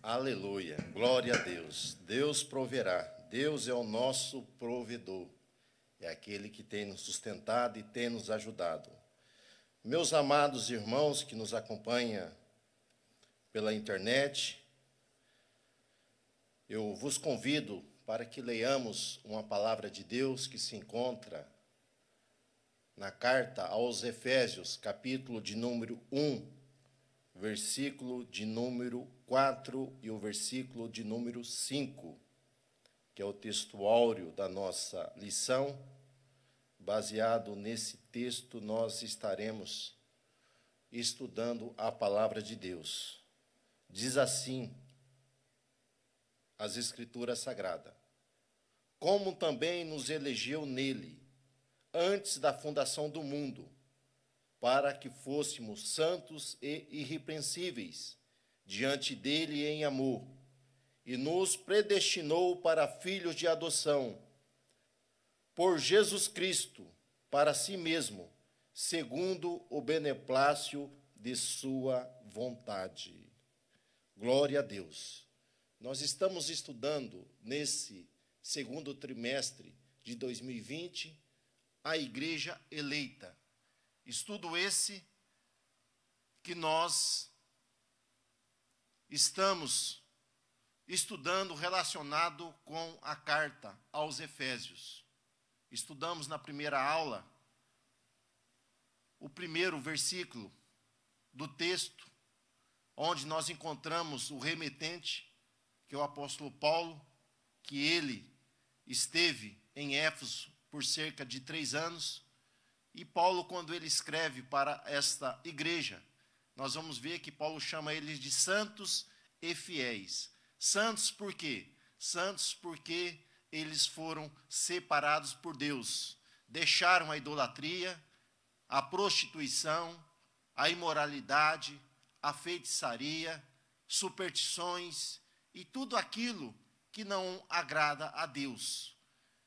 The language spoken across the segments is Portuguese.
Aleluia, glória a Deus. Deus proverá. Deus é o nosso provedor. É aquele que tem nos sustentado e tem nos ajudado. Meus amados irmãos que nos acompanham pela internet, eu vos convido para que leiamos uma palavra de Deus que se encontra na carta aos Efésios, capítulo de número 1, versículo de número 4 e o versículo de número 5, que é o texto áureo da nossa lição. Baseado nesse texto, nós estaremos estudando a palavra de Deus. Diz assim as Escrituras Sagradas: como também nos elegeu nele, antes da fundação do mundo, para que fôssemos santos e irrepreensíveis diante dele em amor, e nos predestinou para filhos de adoção, por Jesus Cristo, para si mesmo, segundo o beneplácito de sua vontade. Glória a Deus. Nós estamos estudando nesse segundo trimestre de 2020 a Igreja Eleita. Estudo esse que nós estamos estudando relacionado com a carta aos Efésios. Estudamos na primeira aula o primeiro versículo do texto, onde nós encontramos o remetente, que é o apóstolo Paulo, que ele esteve em Éfeso por cerca de 3 anos. E Paulo, quando ele escreve para esta igreja, nós vamos ver que Paulo chama eles de santos e fiéis. Santos por quê? Santos porque eles foram separados por Deus. Deixaram a idolatria, a prostituição, a imoralidade, a feitiçaria, superstições e tudo aquilo que não agrada a Deus.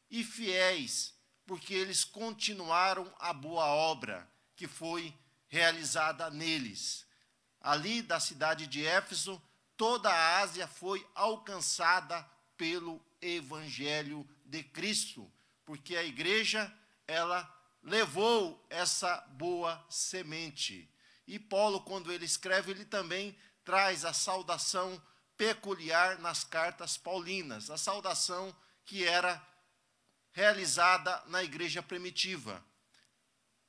E fiéis porque eles continuaram a boa obra que foi realizada neles. Ali da cidade de Éfeso, toda a Ásia foi alcançada pelo Evangelho de Cristo, porque a igreja, ela levou essa boa semente. E Paulo, quando ele escreve, ele também traz a saudação peculiar nas cartas paulinas, a saudação que era realizada na igreja primitiva,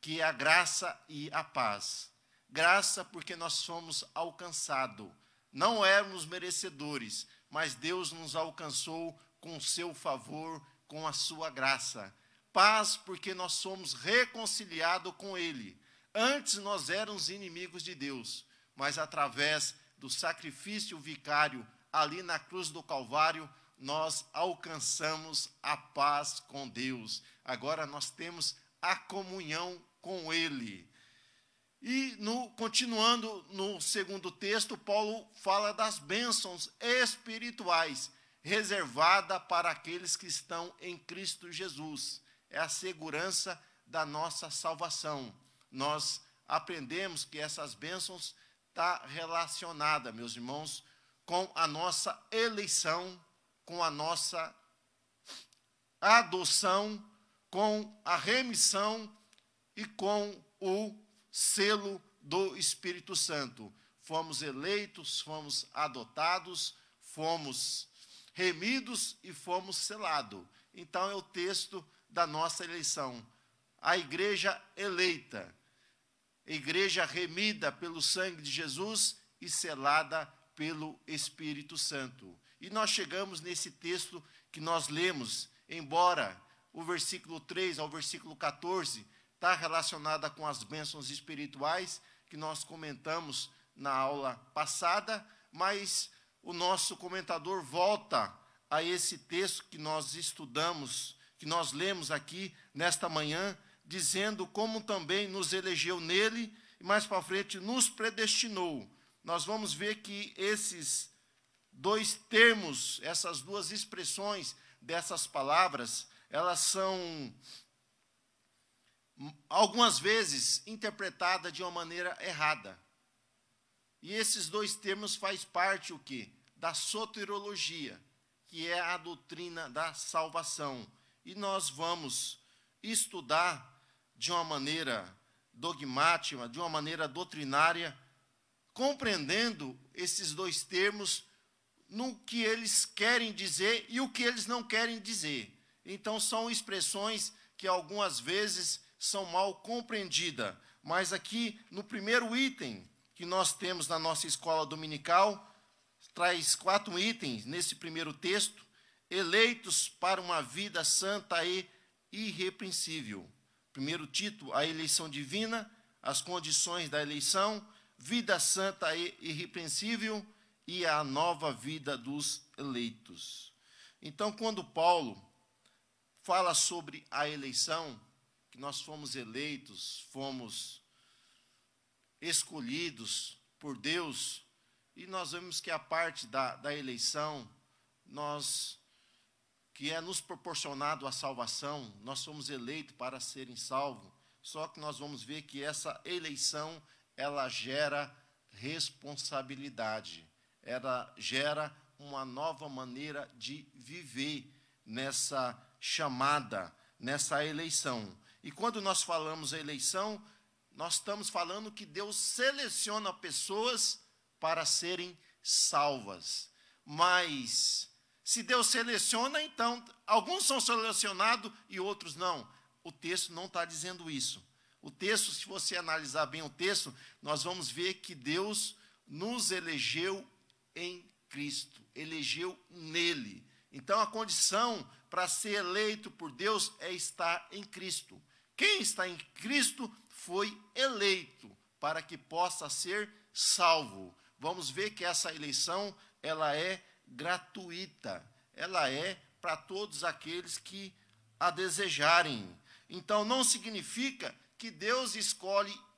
que é a graça e a paz. Graça porque nós fomos alcançados. Não éramos merecedores, mas Deus nos alcançou com o seu favor, com a sua graça. Paz porque nós somos reconciliados com Ele. Antes nós éramos inimigos de Deus, mas através do sacrifício vicário ali na cruz do Calvário, nós alcançamos a paz com Deus. Agora nós temos a comunhão com Ele. E continuando no segundo texto, Paulo fala das bênçãos espirituais reservadas para aqueles que estão em Cristo Jesus. É a segurança da nossa salvação. Nós aprendemos que essas bênçãos estão relacionadas, meus irmãos, com a nossa eleição, com a nossa adoção, com a remissão e com o selo do Espírito Santo. Fomos eleitos, fomos adotados, fomos remidos e fomos selados. Então é o texto da nossa eleição. A igreja eleita, igreja remida pelo sangue de Jesus e selada pelo Espírito Santo. E nós chegamos nesse texto que nós lemos, embora o versículo 3 ao versículo 14 está relacionada com as bênçãos espirituais que nós comentamos na aula passada, mas o nosso comentador volta a esse texto que nós estudamos, que nós lemos aqui nesta manhã, dizendo como também nos elegeu nele e mais para frente nos predestinou. Nós vamos ver que esses dois termos, essas duas expressões dessas palavras, elas são algumas vezes interpretadas de uma maneira errada. E esses dois termos faz parte o quê? da soteriologia, que é a doutrina da salvação. E nós vamos estudar de uma maneira dogmática, de uma maneira doutrinária, compreendendo esses dois termos no que eles querem dizer e o que eles não querem dizer. Então, são expressões que algumas vezes são mal compreendidas. Mas aqui, no primeiro item que nós temos na nossa escola dominical, traz 4 itens nesse primeiro texto: eleitos para uma vida santa e irrepreensível. Primeiro título, a eleição divina, as condições da eleição, vida santa e irrepreensível e a nova vida dos eleitos. Então, quando Paulo fala sobre a eleição, que nós fomos eleitos, fomos escolhidos por Deus, e nós vemos que a parte da eleição, que é nos proporcionado a salvação, nós somos eleitos para serem salvos, só que nós vamos ver que essa eleição, ela gera responsabilidade, ela gera uma nova maneira de viver nessa chamada, nessa eleição. E quando nós falamos eleição, nós estamos falando que Deus seleciona pessoas para serem salvas. Mas, se Deus seleciona, então, alguns são selecionados e outros não. O texto não está dizendo isso. O texto, se você analisar bem o texto, nós vamos ver que Deus nos elegeu em Cristo, elegeu nele. Então, a condição para ser eleito por Deus é estar em Cristo. Quem está em Cristo foi eleito para que possa ser salvo. Vamos ver que essa eleição, ela é gratuita. Ela é para todos aqueles que a desejarem. Então, não significa que Deus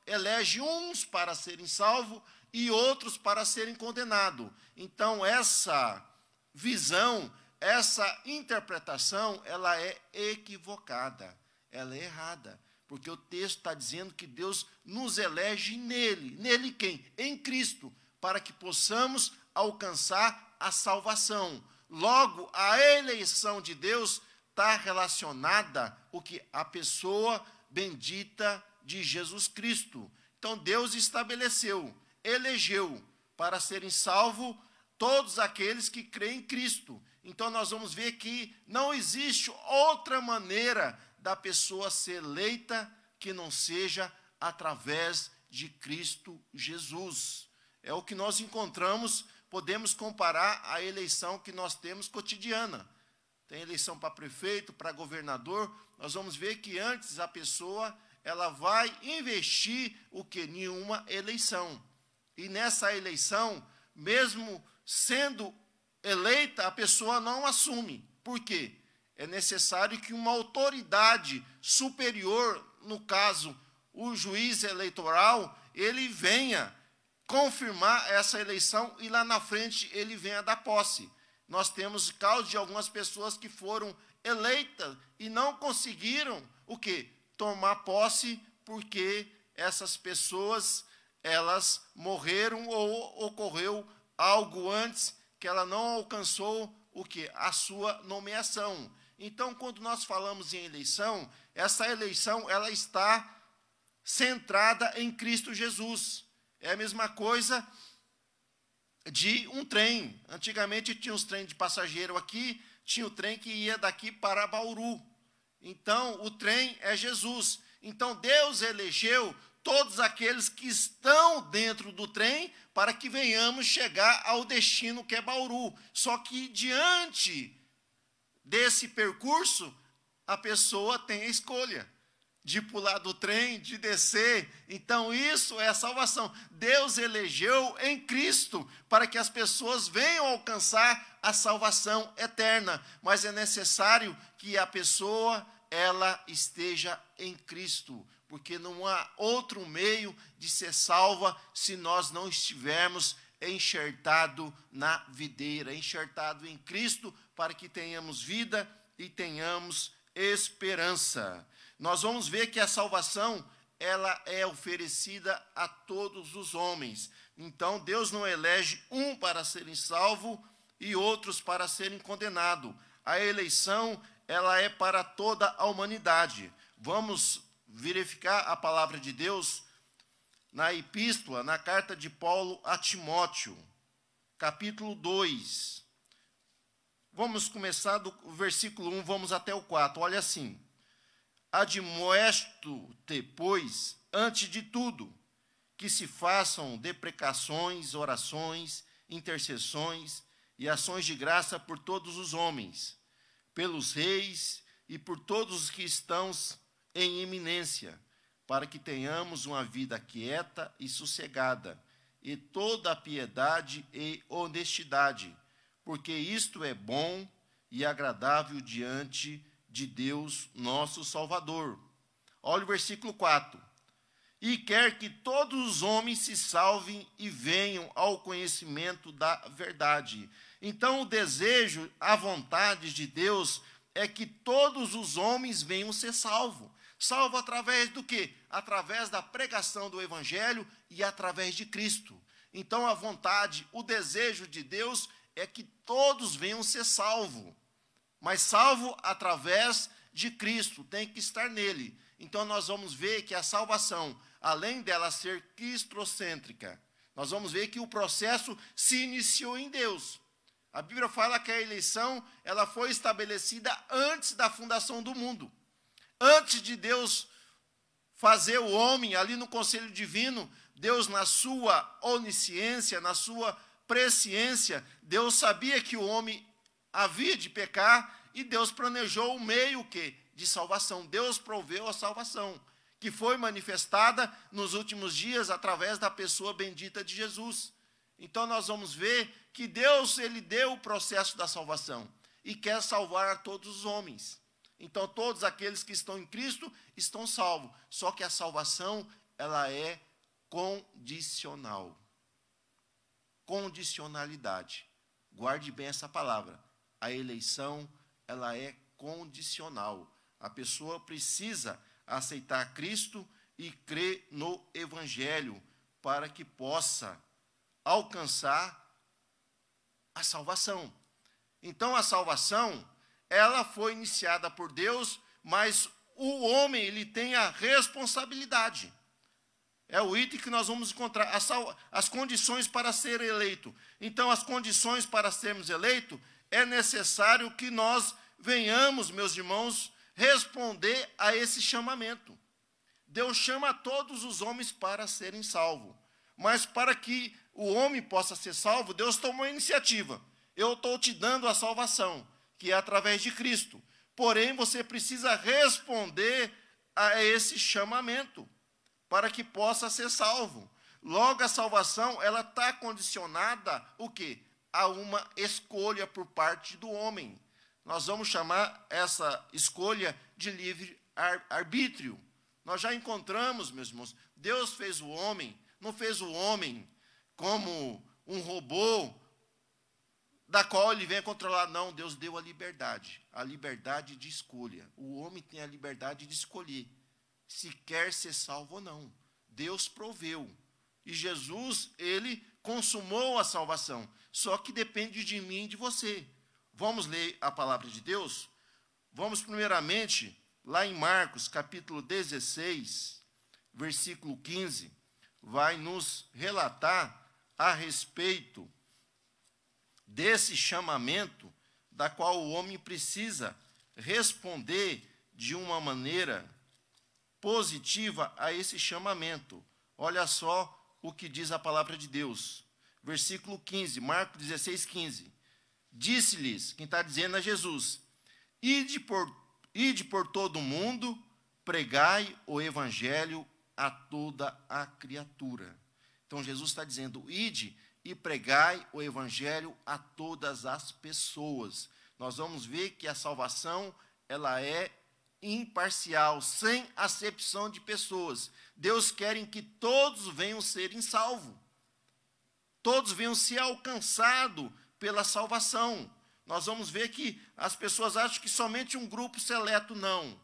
elege uns para serem salvos e outros para serem condenados. Então, essa visão, essa interpretação, ela é equivocada, ela é errada, porque o texto está dizendo que Deus nos elege nele. Nele quem? Em Cristo, para que possamos alcançar a salvação. Logo, a eleição de Deus está relacionada o que? A pessoa bendita de Jesus Cristo. Então, Deus estabeleceu, elegeu para serem salvos todos aqueles que creem em Cristo. Então, nós vamos ver que não existe outra maneira da pessoa ser eleita que não seja através de Cristo Jesus. É o que nós encontramos, podemos comparar a eleição que nós temos cotidiana. Tem eleição para prefeito, para governador. Nós vamos ver que antes a pessoa, ela vai investir o que? Nenhuma eleição. E nessa eleição, mesmo sendo eleita, a pessoa não assume. Por quê? É necessário que uma autoridade superior, no caso, o juiz eleitoral, ele venha confirmar essa eleição e lá na frente ele venha dar posse. Nós temos casos de algumas pessoas que foram eleitas e não conseguiram o quê? Tomar posse, porque essas pessoas, elas morreram ou ocorreu algo antes que ela não alcançou o quê? A sua nomeação. Então, quando nós falamos em eleição, essa eleição, ela está centrada em Cristo Jesus. É a mesma coisa de um trem. Antigamente tinha os trens de passageiro aqui, tinha o trem que ia daqui para Bauru. Então, o trem é Jesus. Então, Deus elegeu todos aqueles que estão dentro do trem para que venhamos chegar ao destino que é Bauru. Só que diante desse percurso, a pessoa tem a escolha de pular do trem, de descer. Então, isso é a salvação. Deus elegeu em Cristo para que as pessoas venham alcançar a salvação eterna. Mas é necessário que a pessoa, ela esteja em Cristo, porque não há outro meio de ser salva se nós não estivermos enxertado na videira, enxertado em Cristo, para que tenhamos vida e tenhamos esperança. Nós vamos ver que a salvação, ela é oferecida a todos os homens. Então, Deus não elege um para serem salvo e outros para serem condenados. A eleição, ela é para toda a humanidade. Vamos verificar a palavra de Deus na epístola, na carta de Paulo a Timóteo, capítulo 2. Vamos começar do versículo 1, vamos até o 4. Olha assim: admoesto-te, pois, antes de tudo, que se façam deprecações, orações, intercessões e ações de graça por todos os homens, pelos reis e por todos os que estão em eminência, para que tenhamos uma vida quieta e sossegada, e toda a piedade e honestidade, porque isto é bom e agradável diante de Deus, nosso Salvador. Olha o versículo 4. E quer que todos os homens se salvem e venham ao conhecimento da verdade. Então, o desejo, a vontade de Deus é que todos os homens venham ser salvos. Salvo através do quê? Através da pregação do Evangelho e através de Cristo. Então, a vontade, o desejo de Deus é que todos venham ser salvos. Mas salvo através de Cristo, tem que estar nele. Então, nós vamos ver que a salvação, além dela ser cristocêntrica, nós vamos ver que o processo se iniciou em Deus. A Bíblia fala que a eleição, ela foi estabelecida antes da fundação do mundo. Antes de Deus fazer o homem ali no conselho divino, Deus, na sua onisciência, na sua presciência, Deus sabia que o homem havia de pecar e Deus planejou o meio de salvação. Deus proveu a salvação, que foi manifestada nos últimos dias através da pessoa bendita de Jesus. Então nós vamos ver que Deus, ele deu o processo da salvação e quer salvar a todos os homens. Então todos aqueles que estão em Cristo estão salvos. Só que a salvação, ela é condicional. Condicionalidade. Guarde bem essa palavra. A eleição, ela é condicional. A pessoa precisa aceitar Cristo e crer no Evangelho para que possa alcançar a salvação. Então, a salvação, ela foi iniciada por Deus, mas o homem, ele tem a responsabilidade. É o item que nós vamos encontrar, as condições para ser eleito. Então, as condições para sermos eleitos, é necessário que nós venhamos, meus irmãos, responder a esse chamamento. Deus chama todos os homens para serem salvos. Mas para que o homem possa ser salvo, Deus tomou a iniciativa. Eu estou te dando a salvação, que é através de Cristo. Porém, você precisa responder a esse chamamento, para que possa ser salvo. Logo, a salvação, ela está condicionada, o quê? A uma escolha por parte do homem. Nós vamos chamar essa escolha de livre-arbítrio. Nós já encontramos, meus irmãos, Deus fez o homem, não fez o homem como um robô, da qual ele vem controlar. Não, Deus deu a liberdade de escolha. O homem tem a liberdade de escolher se quer ser salvo ou não. Deus proveu. E Jesus, ele consumou a salvação. Só que depende de mim e de você. Vamos ler a palavra de Deus? Vamos primeiramente, lá em Marcos, capítulo 16, versículo 15, vai nos relatar a respeito desse chamamento, da qual o homem precisa responder de uma maneira positiva a esse chamamento. Olha só o que diz a palavra de Deus. Versículo 15, Marcos 16, 15. Disse-lhes, quem está dizendo é Jesus, ide por todo o mundo, pregai o evangelho a toda a criatura. Então Jesus está dizendo, ide e pregai o evangelho a todas as pessoas. Nós vamos ver que a salvação, ela é imparcial, sem acepção de pessoas. Deus quer que todos venham serem salvos. Todos venham ser alcançados pela salvação. Nós vamos ver que as pessoas acham que somente um grupo seleto, não.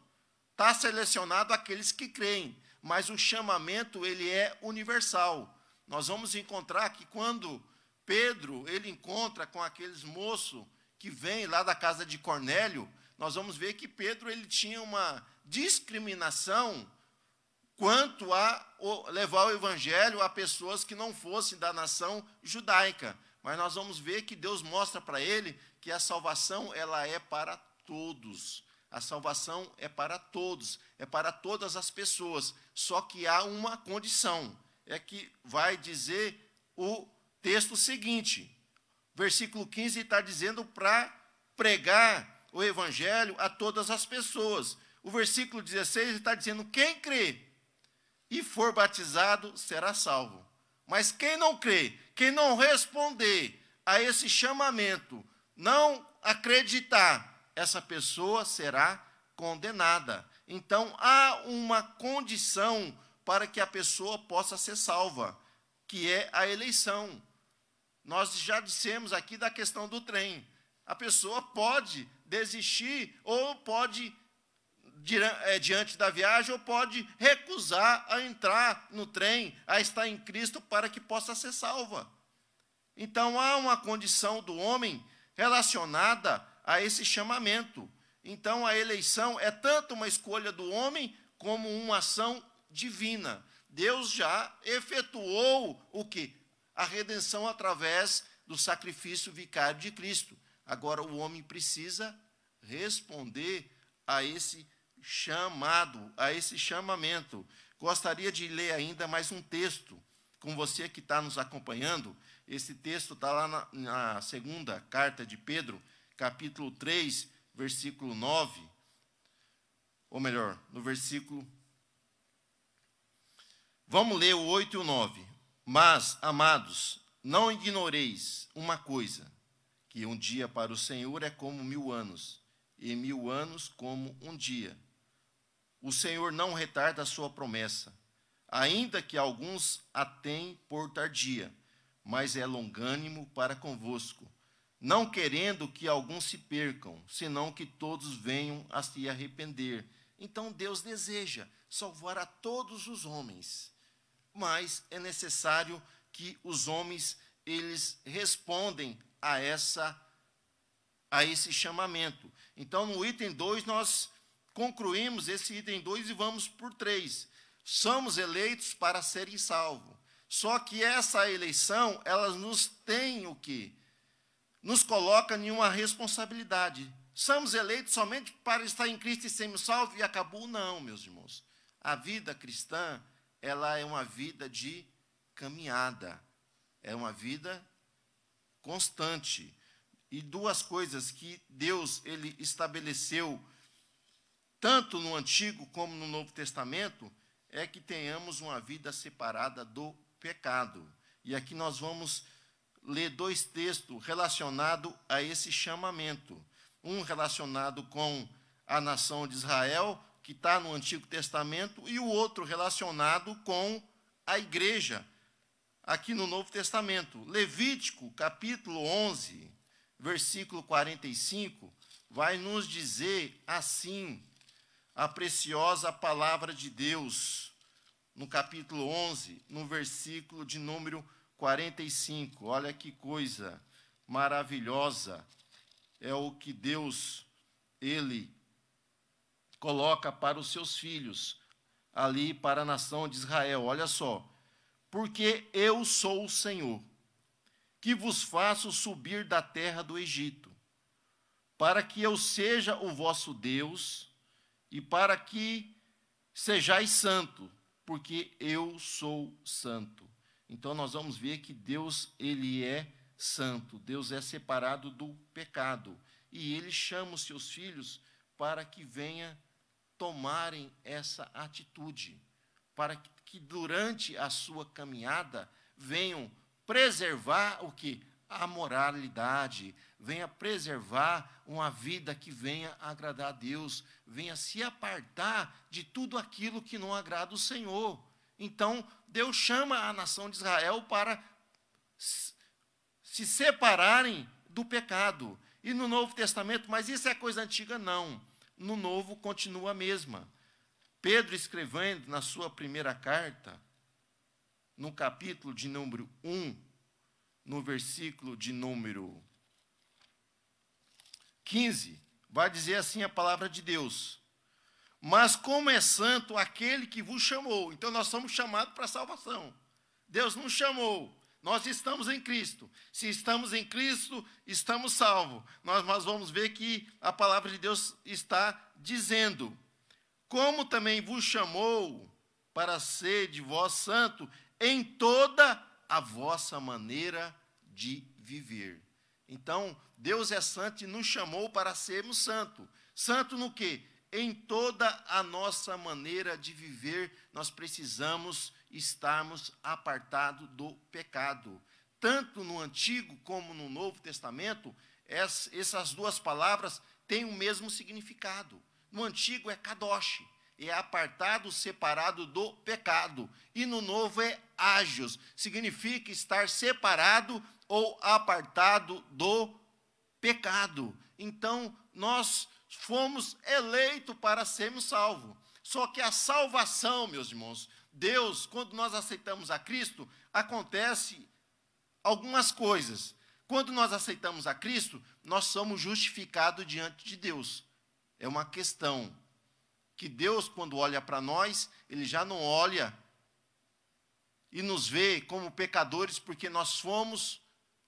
Está selecionado aqueles que creem, mas o chamamento, ele é universal. Nós vamos encontrar que quando Pedro, ele encontra com aqueles moços que vêm lá da casa de Cornélio, nós vamos ver que Pedro ele tinha uma discriminação quanto a levar o evangelho a pessoas que não fossem da nação judaica. Mas nós vamos ver que Deus mostra para ele que a salvação ela é para todos. A salvação é para todos, é para todas as pessoas. Só que há uma condição, é que vai dizer o texto seguinte. Versículo 15 está dizendo para pregar o evangelho a todas as pessoas. O versículo 16 está dizendo: quem crê e for batizado será salvo. Mas quem não crê, quem não responder a esse chamamento, não acreditar, essa pessoa será condenada. Então, há uma condição para que a pessoa possa ser salva, que é a eleição. Nós já dissemos aqui da questão do trem. A pessoa pode desistir ou pode, diante da viagem, ou pode recusar a entrar no trem, a estar em Cristo para que possa ser salva. Então, há uma condição do homem relacionada a esse chamamento. Então, a eleição é tanto uma escolha do homem como uma ação divina. Deus já efetuou o quê? A redenção através do sacrifício vicário de Cristo. Agora, o homem precisa responder a esse chamado, a esse chamamento. Gostaria de ler ainda mais um texto com você que está nos acompanhando. Esse texto está lá na segunda carta de Pedro, capítulo 3, versículo 9. Ou melhor, no versículo... Vamos ler o 8 e o 9. Mas, amados, não ignoreis uma coisa, que um dia para o Senhor é como 1000 anos, e 1000 anos como um dia. O Senhor não retarda a sua promessa, ainda que alguns a têm por tardia, mas é longânimo para convosco, não querendo que alguns se percam, senão que todos venham a se arrepender. Então Deus deseja salvar a todos os homens, mas é necessário que os homens eles respondem a esse chamamento. Então, no item 2, nós concluímos esse item 2 e vamos por 3. Somos eleitos para serem salvos. Só que essa eleição, ela nos tem o quê? Nos coloca em uma responsabilidade. Somos eleitos somente para estar em Cristo e sermos salvos e acabou? Não, meus irmãos. A vida cristã, ela é uma vida de caminhada. É uma vida constante. E duas coisas que Deus ele estabeleceu, tanto no Antigo como no Novo Testamento, é que tenhamos uma vida separada do pecado. E aqui nós vamos ler 2 textos relacionados a esse chamamento. Um relacionado com a nação de Israel, que está no Antigo Testamento, e o outro relacionado com a igreja, aqui no Novo Testamento. Levítico, capítulo 11, versículo 45, vai nos dizer assim, a preciosa palavra de Deus, no capítulo 11, no versículo de número 45. Olha que coisa maravilhosa é o que Deus, ele coloca para os seus filhos, ali para a nação de Israel. Olha só. Porque eu sou o Senhor, que vos faço subir da terra do Egito, para que eu seja o vosso Deus, e para que sejais santo, porque eu sou santo. Então, nós vamos ver que Deus, ele é santo, Deus é separado do pecado, e ele chama os seus filhos para que venha tomarem essa atitude, para que durante a sua caminhada venham preservar o que? A moralidade, venha preservar uma vida que venha agradar a Deus, venha se apartar de tudo aquilo que não agrada o Senhor. Então, Deus chama a nação de Israel para se separarem do pecado. E no Novo Testamento, mas isso é coisa antiga? Não. No Novo continua a mesma. Pedro, escrevendo na sua primeira carta, no capítulo de número 1, no versículo de número 15, vai dizer assim a palavra de Deus: mas como é santo aquele que vos chamou. Então nós somos chamados para a salvação. Deus nos chamou, nós estamos em Cristo. Se estamos em Cristo, estamos salvos. Nós vamos ver que a palavra de Deus está dizendo: como também vos chamou para ser de vós santo em toda a vossa maneira de viver. Então, Deus é santo e nos chamou para sermos santos. Santo no quê? Em toda a nossa maneira de viver, nós precisamos estarmos apartados do pecado. Tanto no Antigo como no Novo Testamento, essas duas palavras têm o mesmo significado. No Antigo é kadosh, é apartado, separado do pecado. E no Novo é ágios, significa estar separado ou apartado do pecado. Então, nós fomos eleitos para sermos salvos. Só que a salvação, meus irmãos, Deus, quando nós aceitamos a Cristo, acontece algumas coisas. Quando nós aceitamos a Cristo, nós somos justificados diante de Deus. É uma questão que Deus, quando olha para nós, Ele já não olha e nos vê como pecadores, porque nós fomos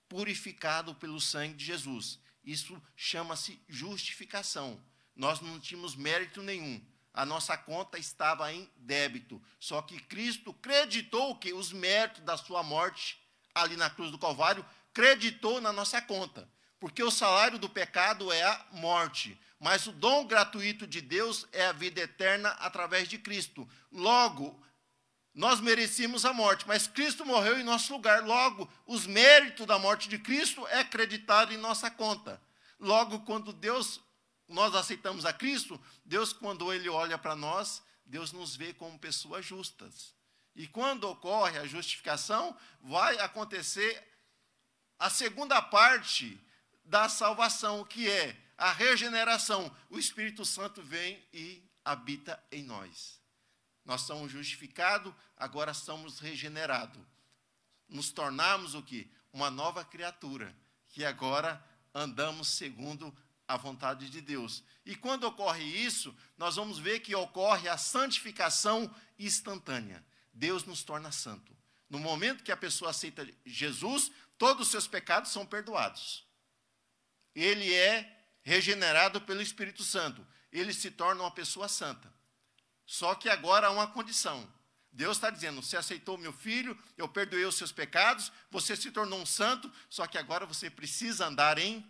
purificados pelo sangue de Jesus. Isso chama-se justificação. Nós não tínhamos mérito nenhum. A nossa conta estava em débito. Só que Cristo creditou que os méritos da sua morte, ali na cruz do Calvário, creditou na nossa conta. Porque o salário do pecado é a morte. Mas o dom gratuito de Deus é a vida eterna através de Cristo. Logo, nós merecíamos a morte, mas Cristo morreu em nosso lugar. Logo, os méritos da morte de Cristo é acreditado em nossa conta. Logo, quando nós aceitamos a Cristo, Deus, quando Ele olha para nós, Deus nos vê como pessoas justas. E quando ocorre a justificação, vai acontecer a segunda parte da salvação, que é a regeneração. O Espírito Santo vem e habita em nós. Nós somos justificados, agora somos regenerados. Nos tornamos o quê? Uma nova criatura, que agora andamos segundo a vontade de Deus. E quando ocorre isso, nós vamos ver que ocorre a santificação instantânea. Deus nos torna santo. No momento que a pessoa aceita Jesus, todos os seus pecados são perdoados. Ele é regenerado pelo Espírito Santo. Ele se torna uma pessoa santa. Só que agora há uma condição. Deus está dizendo: você aceitou meu filho, eu perdoei os seus pecados, você se tornou um santo, só que agora você precisa andar em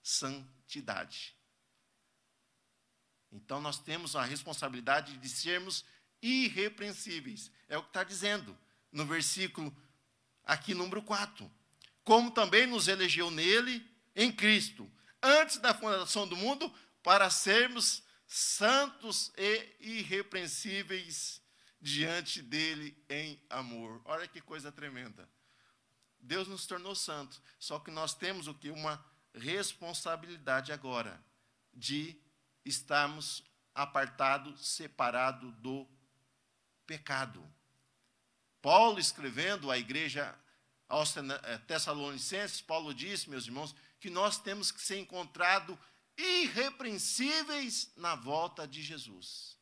santidade. Então nós temos a responsabilidade de sermos irrepreensíveis. É o que está dizendo no versículo aqui número 4. Como também nos elegeu nele, em Cristo, antes da fundação do mundo, para sermos santos e irrepreensíveis diante dele em amor. Olha que coisa tremenda. Deus nos tornou santos, só que nós temos o que? Uma responsabilidade agora de estarmos apartados, separados do pecado. Paulo, escrevendo à igreja aos Tessalonicenses, Paulo disse, meus irmãos, que nós temos que ser encontrados irrepreensíveis na volta de Jesus.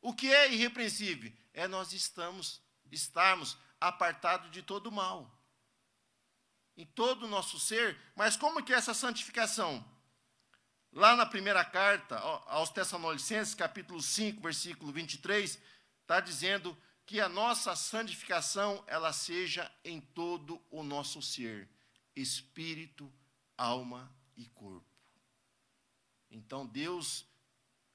O que é irrepreensível? É nós estarmos apartados de todo mal. Em todo o nosso ser. Mas como que é essa santificação? Lá na primeira carta aos Tessalonicenses, capítulo 5, versículo 23, está dizendo que a nossa santificação, ela seja em todo o nosso ser, espírito, alma e corpo. Então Deus,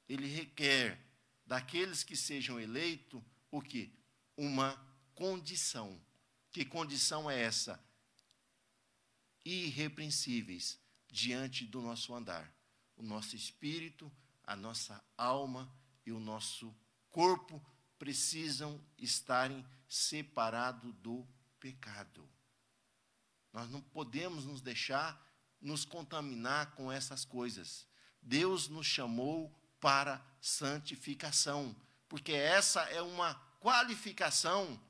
Ele requer daqueles que sejam eleitos, o quê? Uma condição. Que condição é essa? Irrepreensíveis diante do nosso andar. O nosso espírito, a nossa alma e o nosso corpo precisam estarem separados do pecado. Nós não podemos nos deixar nos contaminar com essas coisas. Deus nos chamou para santificação, porque essa é uma qualificação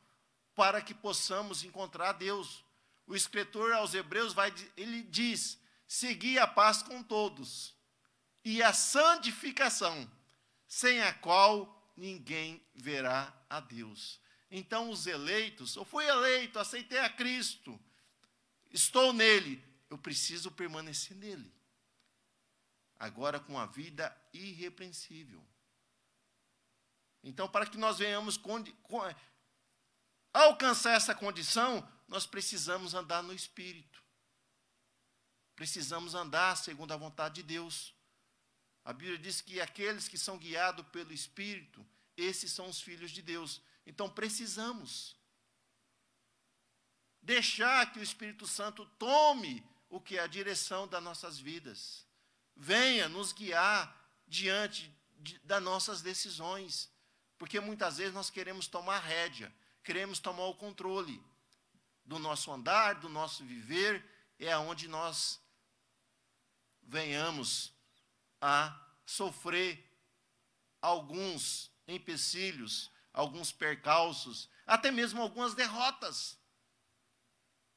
para que possamos encontrar Deus. o escritor aos Hebreus ele diz: segui a paz com todos e a santificação, sem a qual ninguém verá a Deus. Então, os eleitos, eu fui eleito, aceitei a Cristo, estou nele, eu preciso permanecer nele. Agora, com a vida irrepreensível. Então, para que nós venhamos alcançar essa condição, nós precisamos andar no Espírito. Precisamos andar segundo a vontade de Deus. A Bíblia diz que aqueles que são guiados pelo Espírito, esses são os filhos de Deus. Então, precisamos deixar que o Espírito Santo tome o que é a direção das nossas vidas. Venha nos guiar diante das nossas decisões. Porque muitas vezes nós queremos tomar a rédea, queremos tomar o controle do nosso andar, do nosso viver, é onde nós venhamos a sofrer alguns empecilhos, alguns percalços, até mesmo algumas derrotas.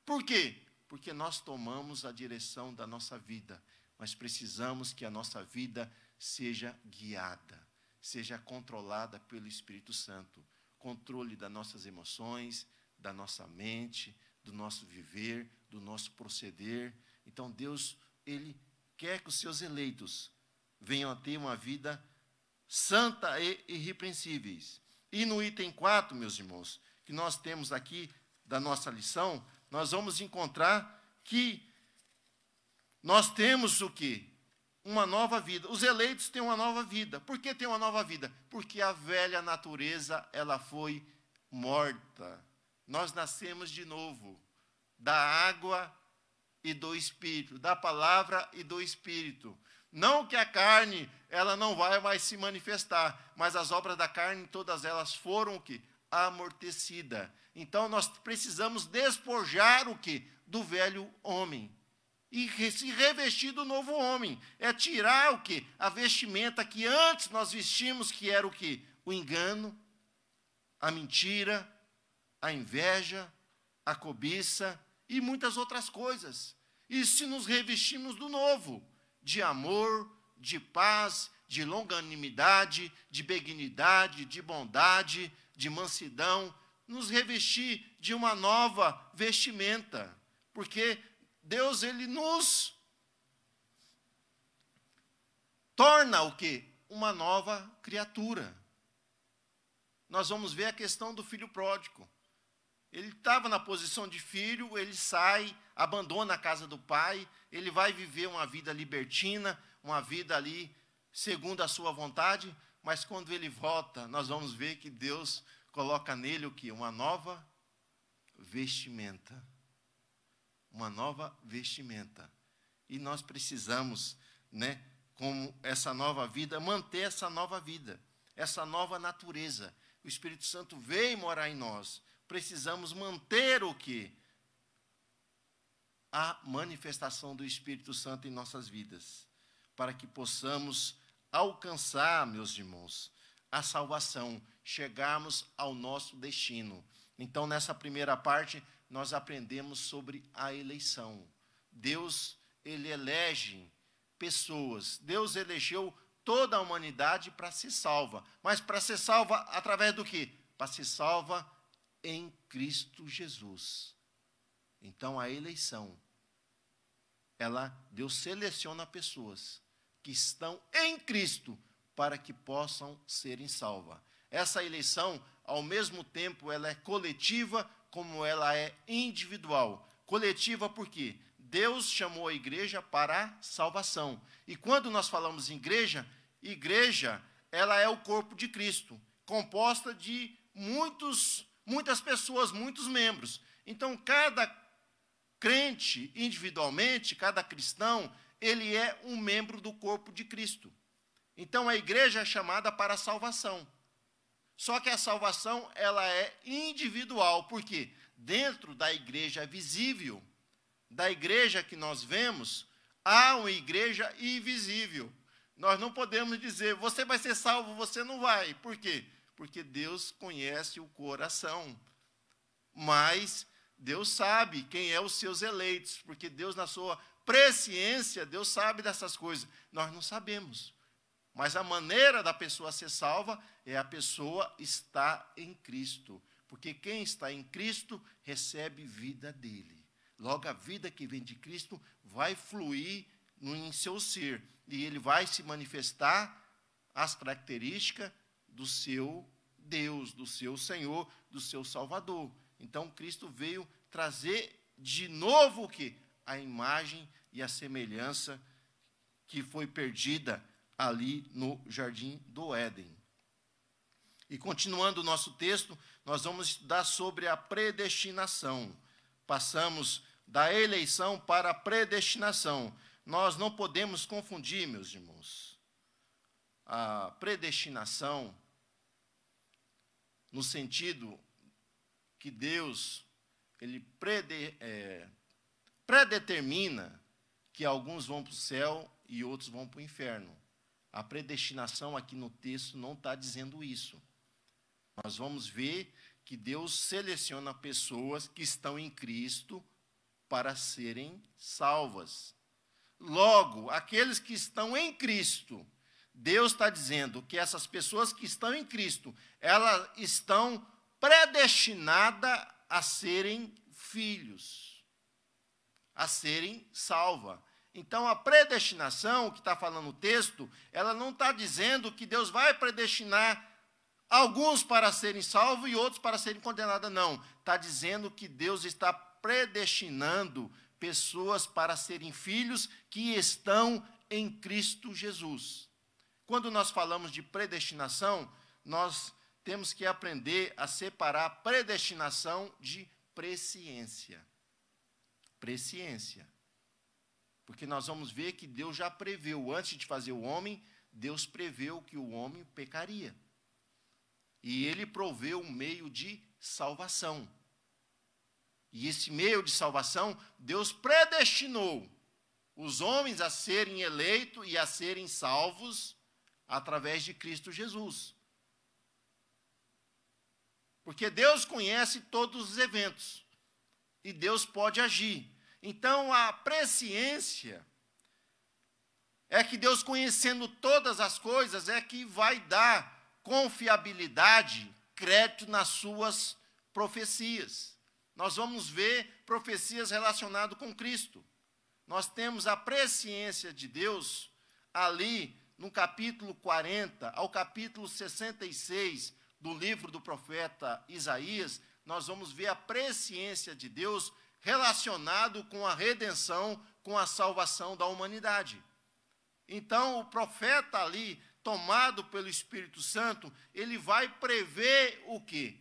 Por quê? Porque nós tomamos a direção da nossa vida, mas precisamos que a nossa vida seja guiada, seja controlada pelo Espírito Santo. Controle das nossas emoções, da nossa mente, do nosso viver, do nosso proceder. Então, Deus, Ele quer que os seus eleitos venham a ter uma vida santa e irrepreensíveis. E no item 4, meus irmãos, que nós temos aqui da nossa lição, nós vamos encontrar que nós temos o quê? Uma nova vida. Os eleitos têm uma nova vida. Por que tem uma nova vida? Porque a velha natureza, ela foi morta. Nós nascemos de novo, da água e do Espírito, da palavra e do Espírito. Não que a carne, ela não vai mais se manifestar, mas as obras da carne, todas elas foram o quê? Amortecidas. Então, nós precisamos despojar o quê? Do velho homem. E se revestir do novo homem. É tirar o quê? A vestimenta que antes nós vestimos, que era o quê? O engano, a mentira, a inveja, a cobiça e muitas outras coisas. E se nos revestimos do novo, de amor, de paz, de longanimidade, de benignidade, de bondade, de mansidão, nos revestir de uma nova vestimenta. Porque Deus, Ele nos torna o quê? Uma nova criatura. Nós vamos ver a questão do filho pródigo. Ele estava na posição de filho, ele sai, abandona a casa do pai, ele vai viver uma vida libertina, uma vida ali segundo a sua vontade, mas quando ele volta, nós vamos ver que Deus coloca nele o quê? Uma nova vestimenta. Uma nova vestimenta. E nós precisamos, como essa nova vida, manter essa nova vida, essa nova natureza. O Espírito Santo veio morar em nós. Precisamos manter o quê? A manifestação do Espírito Santo em nossas vidas, para que possamos alcançar, meus irmãos, a salvação, chegarmos ao nosso destino. Então, nessa primeira parte, nós aprendemos sobre a eleição. Deus, Ele elege pessoas. Deus elegeu toda a humanidade para ser salva. Mas para ser salva através do quê? Para ser salva em Cristo Jesus. Então, a eleição, Deus seleciona pessoas que estão em Cristo para que possam serem salvas. Essa eleição, ao mesmo tempo, ela é coletiva, como ela é individual. Coletiva porque Deus chamou a igreja para a salvação. E quando nós falamos em igreja, ela é o corpo de Cristo, composta de muitas pessoas, muitos membros. Então, cada crente individualmente, cada cristão, ele é um membro do corpo de Cristo. Então, a igreja é chamada para a salvação. Só que a salvação, ela é individual, porque dentro da igreja visível, da igreja que nós vemos, há uma igreja invisível. Nós não podemos dizer, você vai ser salvo, você não vai. Por quê? Porque Deus conhece o coração. Mas Deus sabe quem é os seus eleitos, porque Deus, na sua presciência, Deus sabe dessas coisas. Nós não sabemos. Mas a maneira da pessoa ser salva é a pessoa estar em Cristo. Porque quem está em Cristo recebe vida dele. Logo, a vida que vem de Cristo vai fluir em seu ser. E ele vai se manifestar as características do seu Deus, do seu Senhor, do seu Salvador. Então, Cristo veio trazer de novo o quê? A imagem e a semelhança que foi perdida ali no Jardim do Éden. E continuando o nosso texto, nós vamos estudar sobre a predestinação. Passamos da eleição para a predestinação. Nós não podemos confundir, meus irmãos, a predestinação no sentido que Deus ele predetermina que alguns vão para o céu e outros vão para o inferno. A predestinação aqui no texto não está dizendo isso. Nós vamos ver que Deus seleciona pessoas que estão em Cristo para serem salvas. Logo, aqueles que estão em Cristo, Deus está dizendo que essas pessoas que estão em Cristo, elas estão predestinadas a serem filhos, a serem salvas. Então, a predestinação, que está falando o texto, ela não está dizendo que Deus vai predestinar alguns para serem salvos e outros para serem condenados, não. Está dizendo que Deus está predestinando pessoas para serem filhos que estão em Cristo Jesus. Quando nós falamos de predestinação, nós temos que aprender a separar predestinação de presciência. Presciência. Porque nós vamos ver que Deus já preveu, antes de fazer o homem, Deus preveu que o homem pecaria. E ele proveu um meio de salvação. E esse meio de salvação, Deus predestinou os homens a serem eleitos e a serem salvos através de Cristo Jesus. Porque Deus conhece todos os eventos. E Deus pode agir. Então, a presciência é que Deus, conhecendo todas as coisas, é que vai dar confiabilidade, crédito nas suas profecias. Nós vamos ver profecias relacionadas com Cristo. Nós temos a presciência de Deus ali no capítulo 40 ao capítulo 66 do livro do profeta Isaías. Nós vamos ver a presciência de Deus relacionado com a redenção, com a salvação da humanidade. Então, o profeta ali, tomado pelo Espírito Santo, ele vai prever o quê?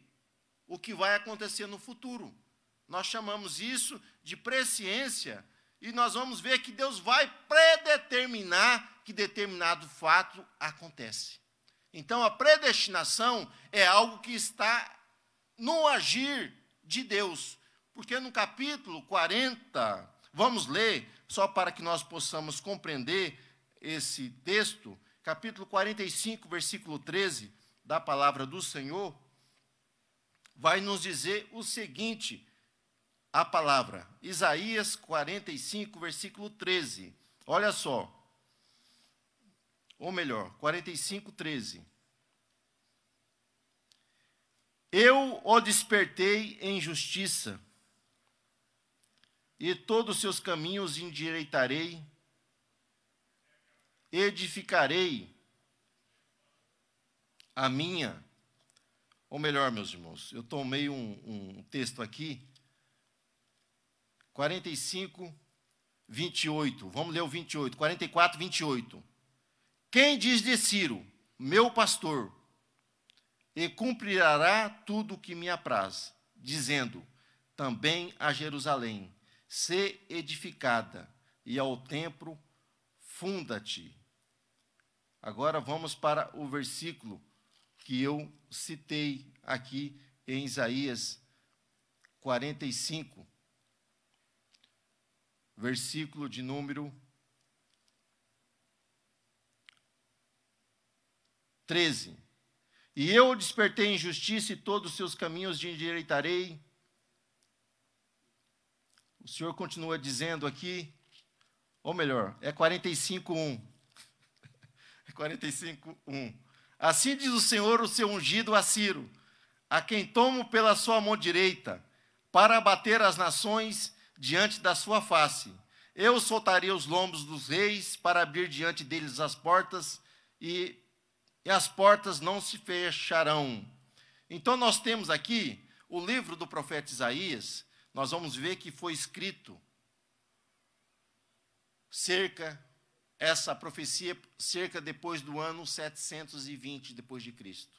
O que vai acontecer no futuro. Nós chamamos isso de presciência, e nós vamos ver que Deus vai predeterminar que determinado fato acontece. Então, a predestinação é algo que está no agir de Deus. Porque no capítulo 40, vamos ler, só para que nós possamos compreender esse texto, capítulo 45, versículo 13, da palavra do Senhor, vai nos dizer o seguinte, a palavra, Isaías 45, versículo 13, olha só, ou melhor, 45, 13. Eu o despertei em justiça, e todos os seus caminhos endireitarei, edificarei a minha, ou melhor, meus irmãos, eu tomei um texto aqui, 45, 28, vamos ler o 28, 44, 28. Quem diz de Ciro, meu pastor, e cumprirá tudo o que me apraz, dizendo, também a Jerusalém, sê edificada, e ao templo funda-te. Agora vamos para o versículo que eu citei aqui em Isaías 45, versículo de número 13. E eu o despertei em justiça, e todos os seus caminhos endireitarei, O Senhor continua dizendo aqui, ou melhor, é 45:1. É 45:1. Assim diz o Senhor, o seu ungido a Ciro, a quem tomo pela sua mão direita, para abater as nações diante da sua face. Eu soltarei os lombos dos reis, para abrir diante deles as portas, e as portas não se fecharão. Então nós temos aqui o livro do profeta Isaías. Nós vamos ver que foi escrito essa profecia cerca depois do ano 720 depois de Cristo.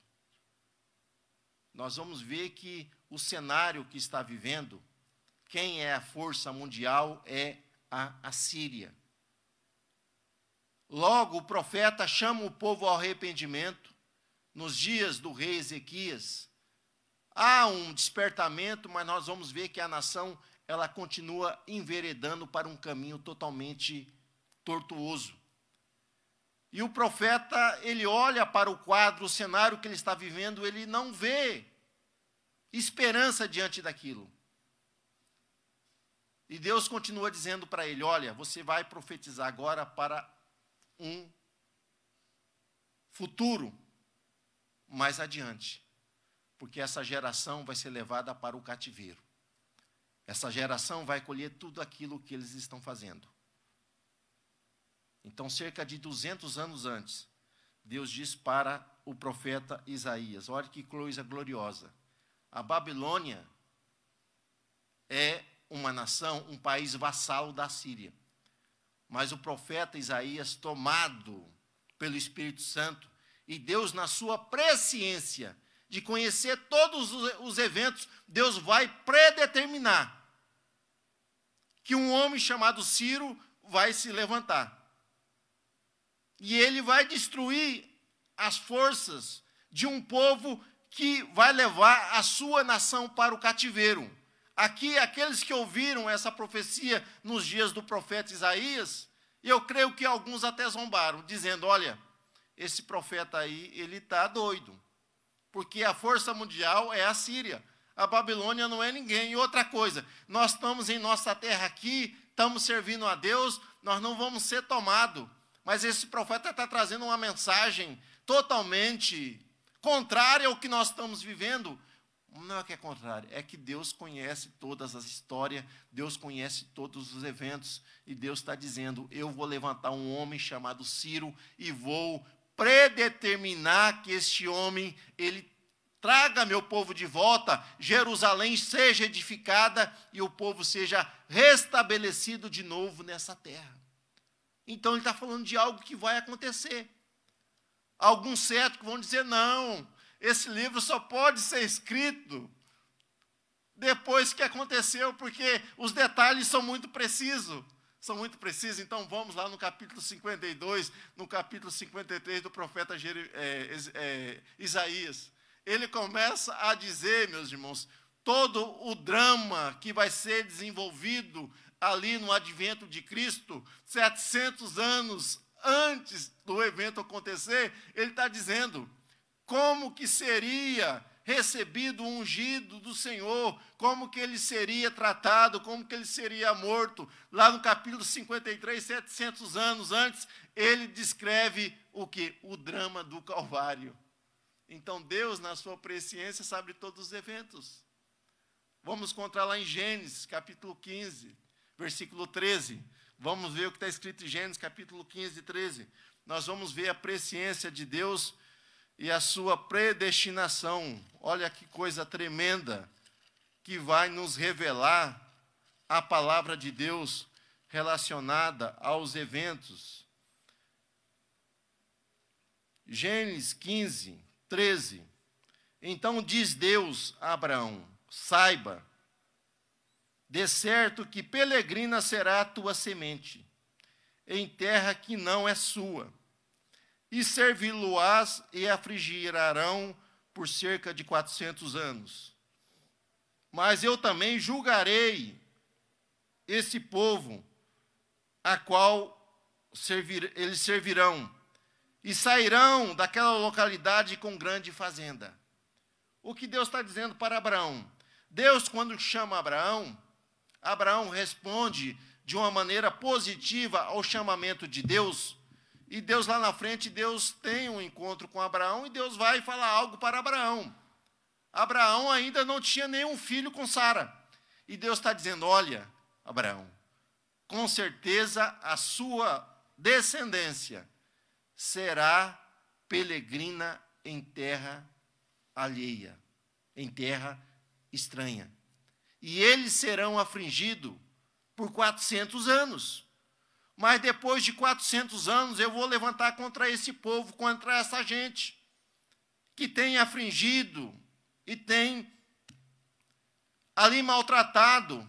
Nós vamos ver que o cenário que está vivendo, quem é a força mundial é a Assíria. Logo, o profeta chama o povo ao arrependimento. Nos dias do rei Ezequias, há um despertamento, mas nós vamos ver que a nação ela continua enveredando para um caminho totalmente tortuoso. E o profeta, ele olha para o quadro, o cenário que ele está vivendo, ele não vê esperança diante daquilo. E Deus continua dizendo para ele, olha, você vai profetizar agora para um futuro mais adiante, porque essa geração vai ser levada para o cativeiro. Essa geração vai colher tudo aquilo que eles estão fazendo. Então, cerca de 200 anos antes, Deus diz para o profeta Isaías, olha que coisa gloriosa, a Babilônia é uma nação, um país vassalo da Síria. Mas o profeta Isaías, tomado pelo Espírito Santo, e Deus, na sua presciência de conhecer todos os eventos, Deus vai predeterminar que um homem chamado Ciro vai se levantar. E ele vai destruir as forças de um povo que vai levar a sua nação para o cativeiro. Aqui, aqueles que ouviram essa profecia nos dias do profeta Isaías, eu creio que alguns até zombaram, dizendo, olha, esse profeta aí, ele está doido, porque a força mundial é a Síria, a Babilônia não é ninguém. E outra coisa, nós estamos em nossa terra aqui, estamos servindo a Deus, nós não vamos ser tomados. Mas esse profeta está trazendo uma mensagem totalmente contrária ao que nós estamos vivendo. Não é que é contrário, é que Deus conhece todas as histórias, Deus conhece todos os eventos, e Deus está dizendo, eu vou levantar um homem chamado Ciro, e vou predeterminar que este homem, ele traga meu povo de volta, Jerusalém seja edificada, e o povo seja restabelecido de novo nessa terra. Então, ele está falando de algo que vai acontecer. Alguns céticos vão dizer, não, esse livro só pode ser escrito depois que aconteceu, porque os detalhes são muito precisos. São muito precisos. Então, vamos lá no capítulo 52, no capítulo 53 do profeta Isaías. Ele começa a dizer, meus irmãos, todo o drama que vai ser desenvolvido ali no advento de Cristo, 700 anos antes do evento acontecer, ele está dizendo como que seria recebido o ungido do Senhor, como que ele seria tratado, como que ele seria morto. Lá no capítulo 53, 700 anos antes, ele descreve o quê? O drama do Calvário. Então, Deus, na sua presciência, sabe todos os eventos. Vamos encontrar lá em Gênesis, capítulo 15, versículo 13. Vamos ver o que está escrito em Gênesis, capítulo 15, 13. Nós vamos ver a presciência de Deus e a sua predestinação. Olha que coisa tremenda que vai nos revelar a palavra de Deus relacionada aos eventos. Gênesis 15, 13. Então diz Deus a Abraão, saiba, de certo que peregrina será a tua semente, em terra que não é sua, e servi-lo-ás e afligirão por cerca de 400 anos. Mas eu também julgarei esse povo, a qual eles servirão, e sairão daquela localidade com grande fazenda. O que Deus está dizendo para Abraão? Deus, quando chama Abraão, Abraão responde de uma maneira positiva ao chamamento de Deus. E Deus lá na frente, Deus tem um encontro com Abraão e Deus vai falar algo para Abraão. Abraão ainda não tinha nenhum filho com Sara. E Deus está dizendo, olha, Abraão, com certeza a sua descendência será peregrina em terra alheia, em terra estranha. E eles serão afligidos por 400 anos. Mas depois de 400 anos, eu vou levantar contra esse povo, contra essa gente, que tem afligido e tem ali maltratado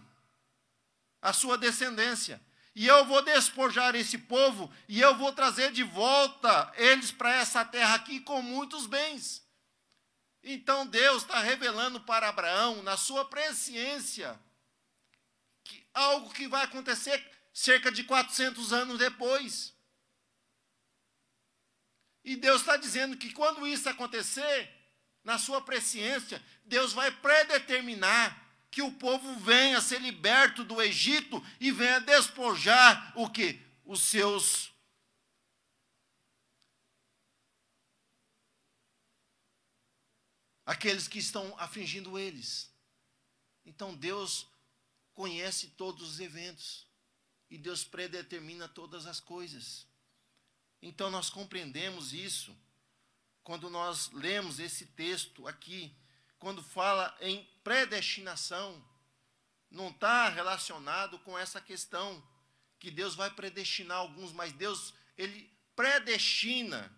a sua descendência. E eu vou despojar esse povo, e eu vou trazer de volta eles para essa terra aqui com muitos bens. Então Deus está revelando para Abraão, na sua presciência, que algo que vai acontecer cerca de 400 anos depois. E Deus está dizendo que quando isso acontecer, na sua presciência, Deus vai predeterminar que o povo venha ser liberto do Egito e venha despojar o quê? Os seus aqueles que estão afligindo eles. Então Deus conhece todos os eventos e Deus predetermina todas as coisas. Então nós compreendemos isso quando nós lemos esse texto aqui, quando fala em predestinação, não está relacionado com essa questão que Deus vai predestinar alguns, mas Deus, Ele predestina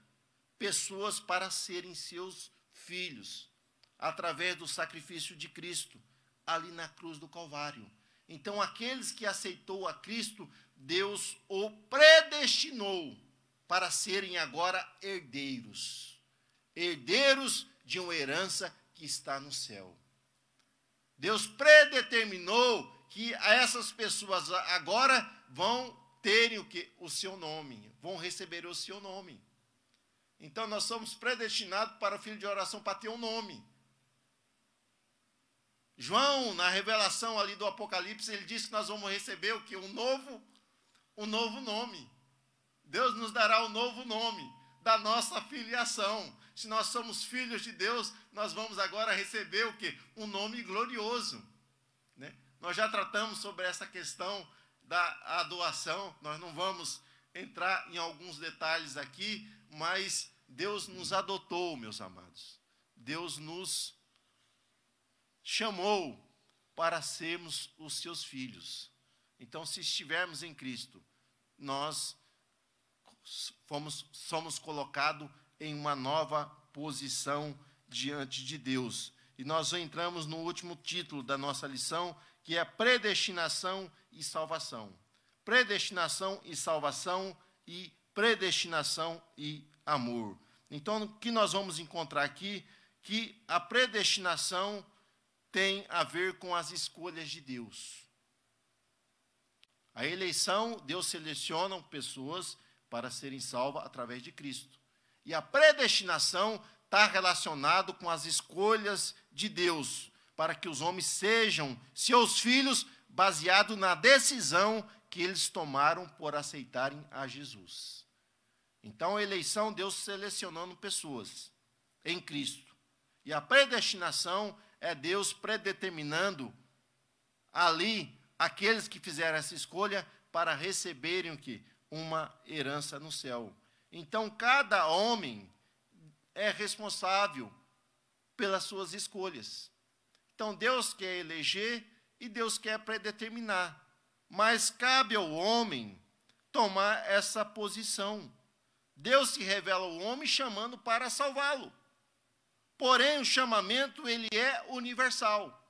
pessoas para serem seus filhos, através do sacrifício de Cristo, ali na cruz do Calvário. Então, aqueles que aceitou a Cristo, Deus o predestinou para serem agora herdeiros. Herdeiros de uma herança que está no céu. Deus predeterminou que essas pessoas agora vão terem o quê? O seu nome, vão receber o seu nome. Então, nós somos predestinados para o filho de oração para ter um nome. João, na revelação ali do Apocalipse, ele disse que nós vamos receber o quê? Um novo nome. Deus nos dará um novo nome da nossa filiação. Se nós somos filhos de Deus, nós vamos agora receber o quê? Um nome glorioso. Né? Nós já tratamos sobre essa questão da doação, nós não vamos entrar em alguns detalhes aqui, mas Deus nos adotou, meus amados. Deus nos chamou para sermos os seus filhos. Então, se estivermos em Cristo, nós somos colocados em uma nova posição diante de Deus. E nós entramos no último título da nossa lição, que é predestinação e salvação. Predestinação e salvação e predestinação e amor. Então, o que nós vamos encontrar aqui? Que a predestinação tem a ver com as escolhas de Deus. A eleição, Deus seleciona pessoas para serem salvas através de Cristo. E a predestinação está relacionado com as escolhas de Deus, para que os homens sejam seus filhos, baseado na decisão que eles tomaram por aceitarem a Jesus. Então, a eleição, Deus selecionando pessoas em Cristo. E a predestinação é Deus predeterminando ali aqueles que fizeram essa escolha para receberem o quê? Uma herança no céu. Então, cada homem é responsável pelas suas escolhas. Então, Deus quer eleger e Deus quer predeterminar. Mas cabe ao homem tomar essa posição. Deus se revela ao homem chamando para salvá-lo. Porém, o chamamento, ele é universal.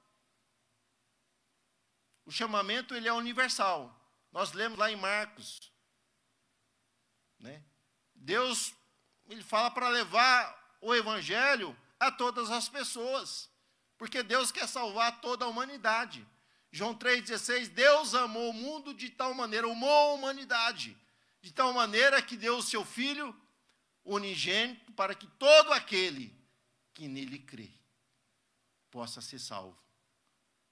O chamamento, ele é universal. Nós lemos lá em Marcos, né? Deus, ele fala para levar o evangelho a todas as pessoas, porque Deus quer salvar toda a humanidade. João 3,16, Deus amou o mundo de tal maneira, amou a humanidade, de tal maneira que deu o seu Filho unigênito para que todo aquele que nele crê possa ser salvo.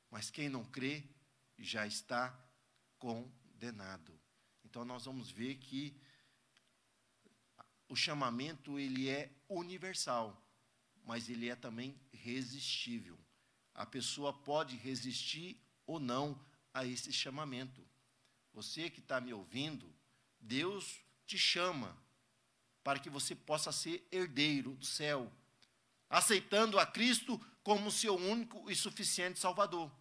Mas quem não crê já está condenado. Então nós vamos ver que o chamamento ele é universal, mas ele é também resistível. A pessoa pode resistir ou não a esse chamamento. Você que está me ouvindo, Deus te chama para que você possa ser herdeiro do céu, aceitando a Cristo como seu único e suficiente Salvador.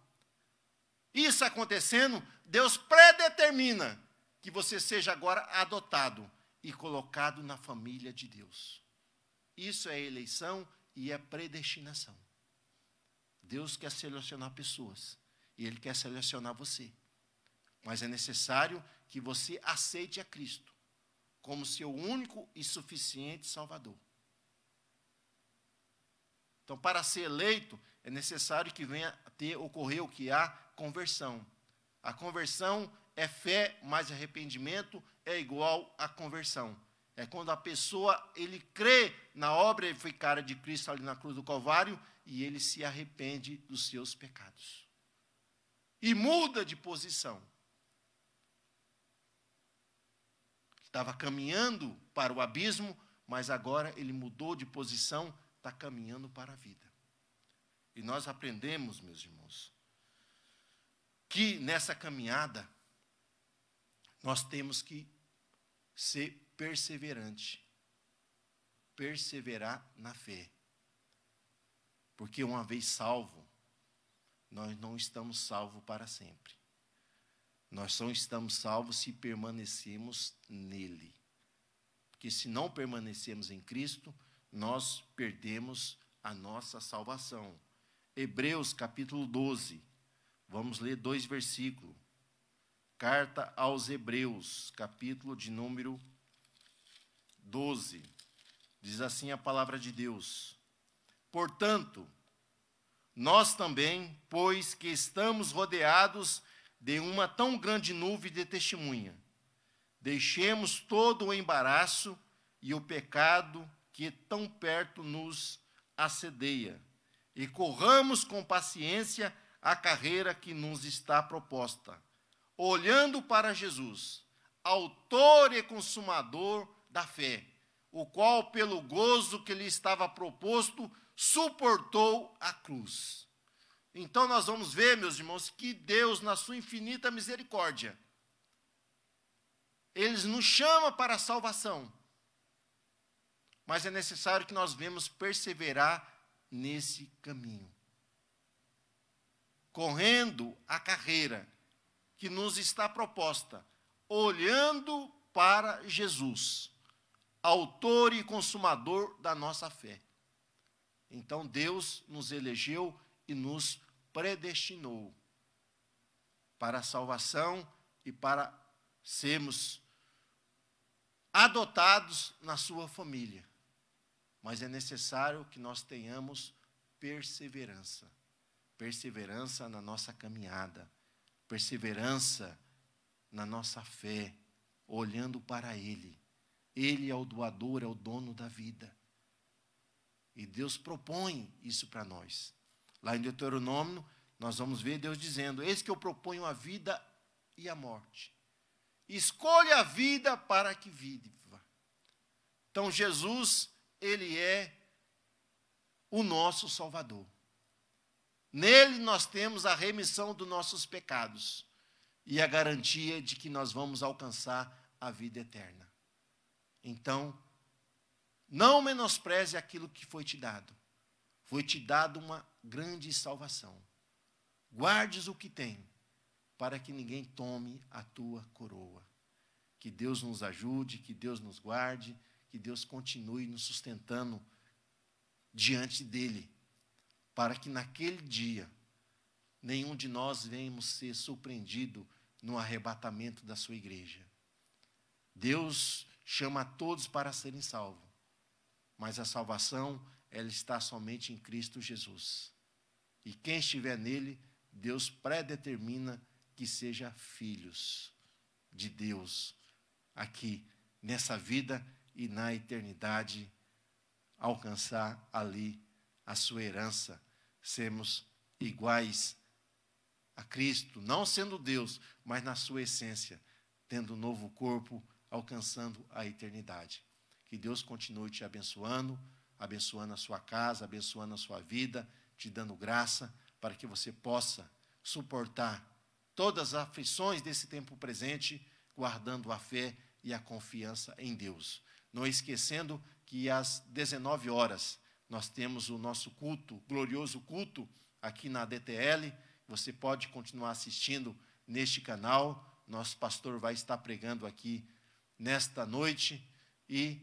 Isso acontecendo, Deus predetermina que você seja agora adotado e colocado na família de Deus. Isso é eleição e é predestinação. Deus quer selecionar pessoas e Ele quer selecionar você. Mas é necessário que você aceite a Cristo como seu único e suficiente Salvador. Então, para ser eleito, é necessário que venha ocorrer o que há conversão. A conversão é fé, mais arrependimento é igual a conversão. É quando a pessoa, ele crê na obra eficária de Cristo ali na cruz do Calvário e ele se arrepende dos seus pecados. E muda de posição. Estava caminhando para o abismo, mas agora ele mudou de posição, está caminhando para a vida. E nós aprendemos, meus irmãos, que nessa caminhada nós temos que ser perseverante, perseverar na fé. Porque uma vez salvo, nós não estamos salvos para sempre. Nós só estamos salvos se permanecemos nele. Porque se não permanecemos em Cristo, nós perdemos a nossa salvação. Hebreus capítulo 12, vamos ler 2 versículos. Carta aos Hebreus, capítulo de número 12. Diz assim a palavra de Deus: portanto, nós também, pois que estamos rodeados de uma tão grande nuvem de testemunha, deixemos todo o embaraço e o pecado que tão perto nos assedia, e corramos com paciência a carreira que nos está proposta, olhando para Jesus, autor e consumador da fé, o qual, pelo gozo que lhe estava proposto, suportou a cruz. Então nós vamos ver, meus irmãos, que Deus, na sua infinita misericórdia, Ele nos chama para a salvação, mas é necessário que nós venhamos perseverar nesse caminho, correndo a carreira que nos está proposta, olhando para Jesus, autor e consumador da nossa fé. Então Deus nos elegeu e nos predestinou para a salvação e para sermos adotados na sua família. Mas é necessário que nós tenhamos perseverança. Perseverança na nossa caminhada. Perseverança na nossa fé, olhando para Ele. Ele é o doador, é o dono da vida. E Deus propõe isso para nós. Lá em Deuteronômio, nós vamos ver Deus dizendo: eis que eu proponho a vida e a morte. Escolha a vida para que viva. Então Jesus, Ele é o nosso Salvador. Nele nós temos a remissão dos nossos pecados e a garantia de que nós vamos alcançar a vida eterna. Então, não menospreze aquilo que foi te dado. Foi te dado uma grande salvação. Guardes o que tem, para que ninguém tome a tua coroa. Que Deus nos ajude, que Deus nos guarde, que Deus continue nos sustentando diante dEle, para que naquele dia nenhum de nós venhamos ser surpreendido no arrebatamento da sua igreja. Deus chama a todos para serem salvos, mas a salvação, ela está somente em Cristo Jesus. E quem estiver nele, Deus predetermina que seja filhos de Deus, aqui, nessa vida e na eternidade, alcançar ali a sua herança, sermos iguais a Cristo, não sendo Deus, mas na sua essência, tendo um novo corpo, alcançando a eternidade. Que Deus continue te abençoando, abençoando a sua casa, abençoando a sua vida, te dando graça, para que você possa suportar todas as aflições desse tempo presente, guardando a fé e a confiança em Deus. Não esquecendo que às 19 horas nós temos o nosso culto, glorioso culto, aqui na DTL. Você pode continuar assistindo neste canal. Nosso pastor vai estar pregando aqui nesta noite. E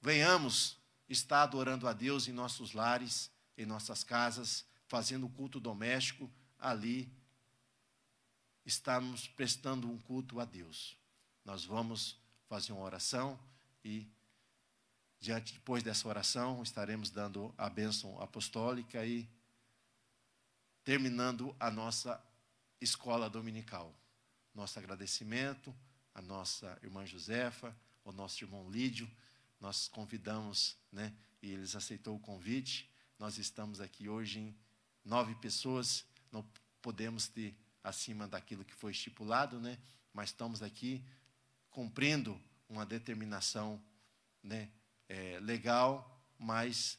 venhamos estar adorando a Deus em nossos lares, em nossas casas, fazendo culto doméstico. Ali estamos prestando um culto a Deus. Nós vamos fazer uma oração e, depois dessa oração, estaremos dando a bênção apostólica e terminando a nossa escola dominical. Nosso agradecimento à nossa irmã Josefa, ao nosso irmão Lídio. Nós convidamos, né, e eles aceitou o convite. Nós estamos aqui hoje em 9 pessoas. Não podemos ter acima daquilo que foi estipulado, né, mas estamos aqui cumprindo uma determinação, né, legal, mas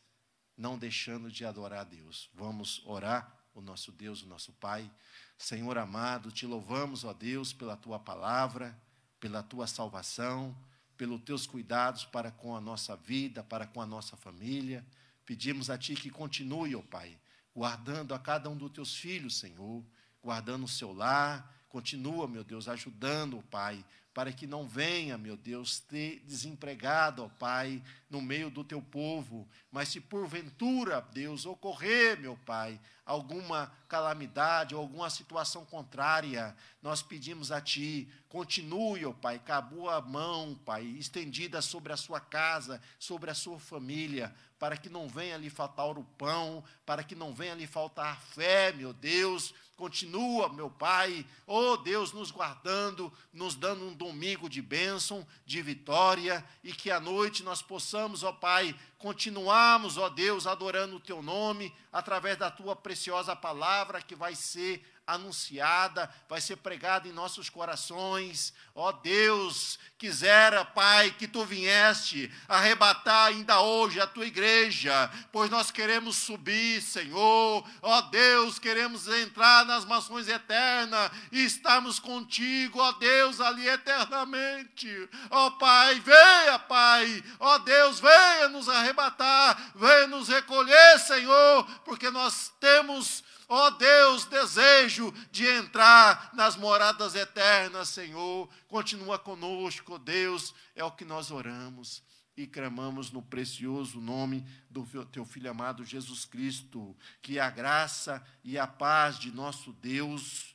não deixando de adorar a Deus. Vamos orar o nosso Deus, o nosso Pai. Senhor amado, te louvamos, ó Deus, pela tua palavra, pela tua salvação, pelos teus cuidados para com a nossa vida, para com a nossa família. Pedimos a ti que continue, ó Pai, guardando a cada um dos teus filhos, Senhor, guardando o seu lar. Continua, meu Deus, ajudando, ó Pai, para que não venha, meu Deus, ter desempregado, ó Pai, no meio do teu povo. Mas se porventura, Deus, ocorrer, meu Pai, alguma calamidade ou alguma situação contrária, nós pedimos a Ti, continue, ó Pai, com a boa mão, Pai, estendida sobre a sua casa, sobre a sua família, para que não venha lhe faltar o pão, para que não venha lhe faltar a fé, meu Deus. Continua, meu Pai, ó Deus, nos guardando, nos dando um domingo de bênção, de vitória, e que à noite nós possamos, ó Pai, continuarmos, ó Deus, adorando o Teu nome, através da Tua preciosa palavra que vai ser anunciada, vai ser pregada em nossos corações. Ó Deus, quisera, Pai, que Tu vieste arrebatar ainda hoje a Tua igreja, pois nós queremos subir, Senhor. Ó Deus, queremos entrar nas mansões eternas e estarmos contigo, ó Deus, ali eternamente. Ó Pai, venha, Pai. Ó Deus, venha nos arrebatar, venha nos recolher, Senhor, porque nós temos, ó Deus, desejo de entrar nas moradas eternas, Senhor. Continua conosco, ó Deus, é o que nós oramos e clamamos no precioso nome do Teu Filho amado Jesus Cristo. Que a graça e a paz de nosso Deus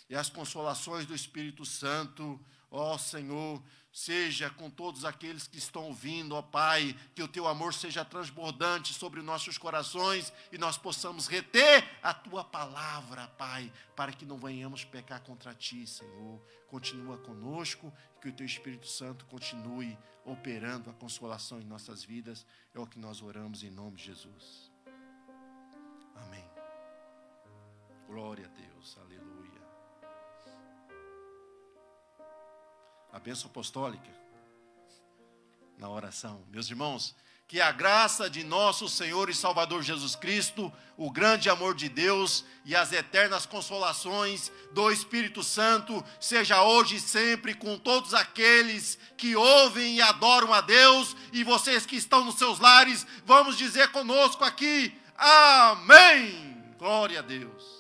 e as consolações do Espírito Santo, ó Senhor, seja com todos aqueles que estão ouvindo, ó Pai, que o Teu amor seja transbordante sobre nossos corações e nós possamos reter a Tua palavra, Pai, para que não venhamos pecar contra Ti, Senhor. Continua conosco, que o Teu Espírito Santo continue operando a consolação em nossas vidas. É o que nós oramos em nome de Jesus. Amém. Glória a Deus, aleluia. A bênção apostólica na oração. Meus irmãos, que a graça de nosso Senhor e Salvador Jesus Cristo, o grande amor de Deus e as eternas consolações do Espírito Santo seja hoje e sempre com todos aqueles que ouvem e adoram a Deus, e vocês que estão nos seus lares, vamos dizer conosco aqui, amém! Glória a Deus.